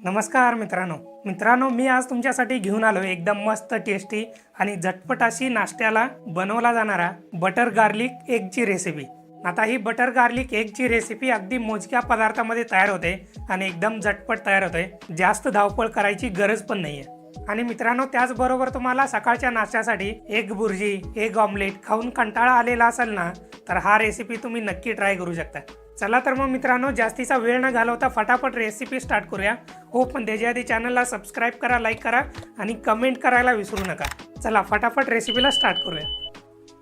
नमस्कार मित्रांनो मी आज तुमच्यासाठी घेऊन आलो एकदम मस्त टेस्टी आणि झटपट अशी नाश्त्याला बनवला जाणारा बटर गार्लिक एगची रेसिपी। आता ही बटर गार्लिक एगची रेसिपी अगदी मोजक्या पदार्थामध्ये तयार होते आणि एकदम झटपट तयार होते। जास्त धावपळ करायची गरज पण नाहीये। आणि मित्रांनो त्याचबरोबर तुम्हाला सकाळच्या नाश्त्यासाठी एग बुर्जी एग ऑमलेट खाऊन कंटाळा आलेला असेल ना, तर हा रेसिपी तुम्ही नक्की ट्राय करू शकता। चला तर मग मित्रांनो जास्तीचा वेळ न घालवता फटाफट रेसिपी स्टार्ट करूया। हो पण त्याच्या आधी चॅनलला सबस्क्राइब करा, लाईक करा आणि कमेंट करायला विसरू नका। चला फटाफट रेसिपीला स्टार्ट करूया।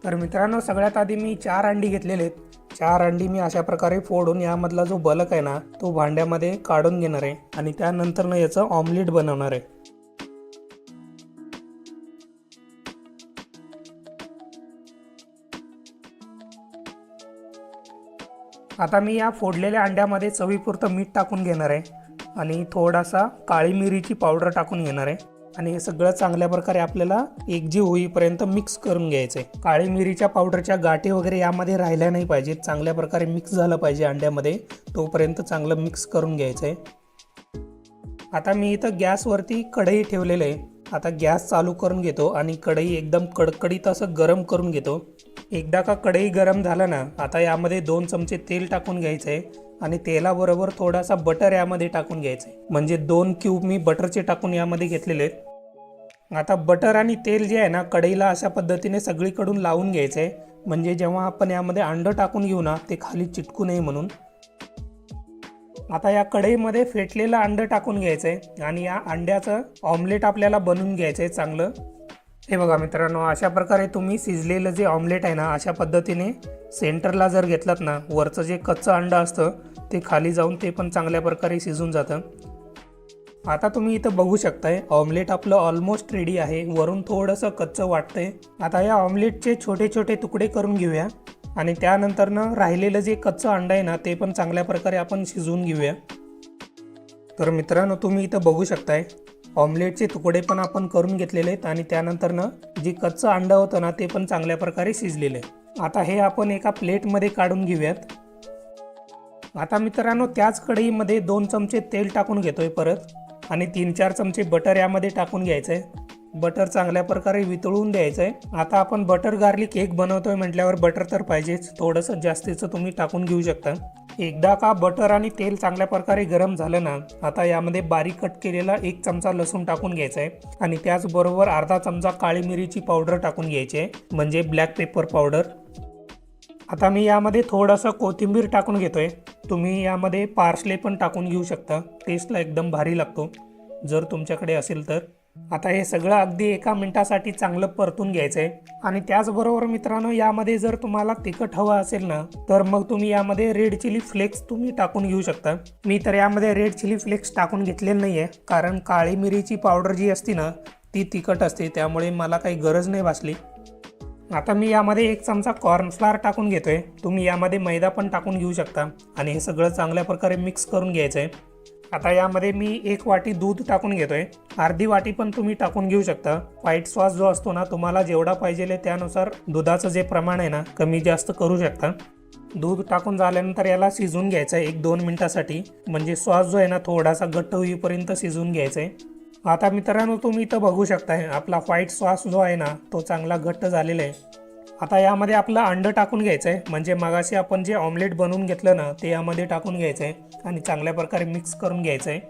तर मित्रांनो सगळ्यात आधी मी 4 अंडी घेतलेले आहेत। 4 अंडी मी अशा प्रकारे फोडून यामधला जो बलक आहे ना तो भांड्यामध्ये काढून घेणार आहे आणि त्यानंतर ना याचं ऑमलेट बनवणार आहे। आता मी या फोडलेल्या अंड्यामध्ये चवीपुरतं मीठ टाकून घेणार आहे आणि थोडासा काळी मिरीची पावडर टाकून घेणार आहे आणि हे सगळं चांगल्या प्रकारे आपल्याला एकजीव होईपर्यंत मिक्स करून घ्यायचं आहे। काळी मिरीच्या पावडरच्या गाठी वगैरे यामध्ये राहिल्या नाही पाहिजेत, चांगल्या प्रकारे मिक्स झालं पाहिजे अंड्यामध्ये, तोपर्यंत चांगलं मिक्स करून घ्यायचं आहे। आता मी इथं गॅसवरती कढई ठेवलेलं आहे। आता गॅस चालू करून घेतो आणि कढई एकदम कडकडीत असं गरम करून घेतो। एकदा का कढई गरम झाला ना, आता यामध्ये 2 चमचे तेल टाकून घ्यायचं आहे आणि तेलाबरोबर थोडासा बटर यामध्ये टाकून घ्यायचं आहे। म्हणजे 2 क्यूब मी बटरचे टाकून यामध्ये घेतलेले आहेत। आता बटर आणि तेल जे आहे ना कढईला अशा पद्धतीने सगळीकडून लावून घ्यायचं आहे, म्हणजे जेव्हा आपण यामध्ये अंड टाकून घेऊ ना ते खाली चिटकू नये म्हणून। आता या कढईमध्ये फेटलेलं अंड टाकून घ्यायचं आहे आणि या अंड्याचं ऑमलेट आपल्याला बनवून घ्यायचं आहे चांगलं। हे बघा मित्रांनो, अशा प्रकारे तुम्ही शिजलेलं जे ऑमलेट आहे ना अशा पद्धतीने सेंटरला जर घेतलात ना, वरचं जे कच्चं अंड असतं ते खाली जाऊन ते पण चांगल्या प्रकारे शिजून जातं। आता तुम्ही इथं बघू शकताय ऑमलेट आपलं ऑलमोस्ट रेडी आहे, वरून थोडंसं कच्चं वाटतंय। आता या ऑमलेटचे छोटे छोटे तुकडे करून घेऊया आणि त्यानंतर ना राहिलेलं जे कच्चं अंड आहे ना ते पण चांगल्या प्रकारे आपण शिजवून घेऊया। तर मित्रांनो तुम्ही इथं बघू शकताय ऑमलेटचे तुकडे पण आपण करून घेतलेले आहेत आणि त्यानंतर ना जे कच्चं अंड होतं ना ते पण चांगल्या प्रकारे शिजलेलं आहे। आता हे आपण एका प्लेटमध्ये काढून घेऊयात। आता मित्रांनो त्याच कढईमध्ये 2 चमचे तेल टाकून घेतोय परत आणि 3-4 चमचे बटर यामध्ये टाकून घ्यायचं आहे। बटर चांगल्या प्रकारे वितळून द्यायचं आहे। आता आपण बटर गार्लिक एग बनवतोय म्हटल्यावर बटर तर पाहिजेच, थोडंसं जास्तीचं तुम्ही टाकून घेऊ शकता। एकदा का बटर आणि तेल चांगल्या प्रकारे गरम झालं ना, आता यामध्ये बारीक कट केलेला 1 चमचा लसूण टाकून घ्यायचा आहे आणि त्याचबरोबर अर्धा चमचा काळी मिरीची पावडर टाकून घ्यायची आहे, म्हणजे ब्लॅक पेपर पावडर। आता मी यामध्ये थोडंसं कोथिंबीर टाकून घेतोय। तुम्ही यामध्ये पार्सले पण टाकून घेऊ शकता, टेस्टला एकदम भारी लागतो जर तुमच्याकडे असेल तर। आता हे सगळं अगदी 1 मिनिटासाठी चांगलं परतून घ्यायचं आहे आणि त्याचबरोबर मित्रांनो यामध्ये जर तुम्हाला तिखट हवं असेल ना तर मग तुम्ही यामध्ये रेड चिली फ्लेक्स तुम्ही टाकून घेऊ शकता। मी तर यामध्ये रेड चिली फ्लेक्स टाकून घेतलेलं नाही आहे, कारण काळी मिरीची पावडर जी असते ना ती तिखट असते, त्यामुळे मला काही गरज नाही भासली। आता मी यामध्ये 1 चमचा कॉर्नफ्लॉवर टाकून घेतोय, तुम्ही यामध्ये मैदा पण टाकून घेऊ शकता आणि हे सगळं चांगल्या प्रकारे मिक्स करून घ्यायचं आहे। आता यामध्ये मी 1 वाटी दूध टाकून घेतोय, अर्धी वाटी पण तुम्ही टाकून घेऊ शकता। व्हाईट सॉस जो असतो ना तुम्हाला जेवढा पाहिजे त्यानुसार दुधाचं जे प्रमाण आहे ना कमी जास्त करू शकता। दूध टाकून झाल्यानंतर याला शिजवून घ्यायचं आहे 1-2 मिनिटासाठी, म्हणजे सॉस जो आहे ना थोडासा घट्ट होईपर्यंत शिजवून घ्यायचं आहे। आता मित्रांनो तुम्ही इथं बघू शकताय आपला व्हाईट सॉस जो आहे ना तो चांगला घट्ट झालेला आहे। आता यामध्ये आपलं अंड टाकून घ्यायचं आहे, म्हणजे मगाशी आपण जे ऑमलेट बनवून घेतलं ना ते यामध्ये टाकून घ्यायचं आहे आणि चांगल्या प्रकारे मिक्स करून घ्यायचं आहे।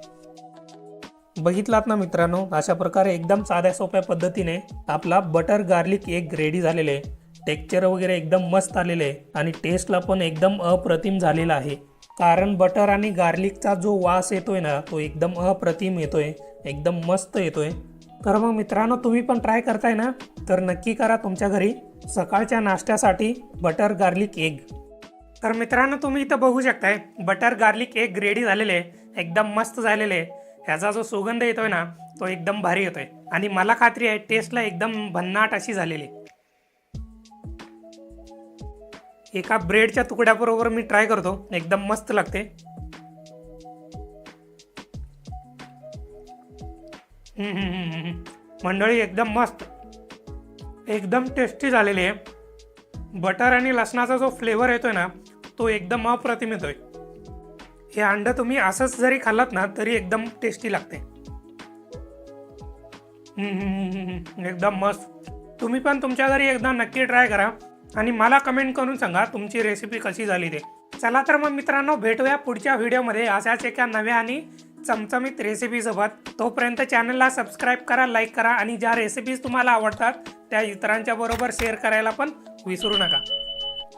बघितलात ना मित्रांनो, अशा प्रकारे एकदम साध्या सोप्या पद्धतीने आपला बटर गार्लिक एग रेडी झालेलं आहे। टेक्स्चर वगैरे एकदम मस्त आलेलं आहे आणि टेस्टला पण एकदम अप्रतिम झालेला आहे, कारण बटर आणि गार्लिकचा जो वास येतोय ना तो एकदम अप्रतिम येतोय, एकदम मस्त येतोय। तर मग मित्रांनो तुम्ही पण ट्राय करताय ना, तर नक्की करा तुमच्या घरी सकाळच्या नाश्त्यासाठी बटर गार्लिक एग। तर मित्रांनो तुम्ही इथं बघू शकताय बटर गार्लिक एग रेडी झालेले आहे, एकदम मस्त झालेले आहे। ह्याचा जो सुगंध येतोय ना तो एकदम भारी येतोय आणि मला खात्री आहे टेस्टला एकदम भन्नाट अशी झालेली। एका ब्रेडच्या तुकड्याबरोबर मी ट्राय करतो, एकदम मस्त लागते। मंडळी एकदम मस्त, एकदम टेस्टी झालेली आहे। बटर आणि लसणाचा जो फ्लेवर येतोय ना तो एकदम अप्रतिम येतोय। हे अंडं तुम्ही असंच जरी खाल्लात ना तरी एकदम टेस्टी लागते. एकदम मस्त. तुम्ही पण तुमच्या घरी एकदा नक्की ट्राय करा आणि मला कमेंट करून सांगा तुमची रेसिपी कशी झाली ते. चला तर मग मित्रांनो, भेटूया पुढच्या व्हिडिओमध्ये अशाच एका नव्या आणि चमचमीत रेसिपीसोबत. तोपर्यंत चॅनलला सबस्क्राईब करा, लाईक करा आणि ज्या रेसिपीज तुम्हाला आवडतात त्या इतरांच्या बरोबर शेअर करायला पण विसरू नका.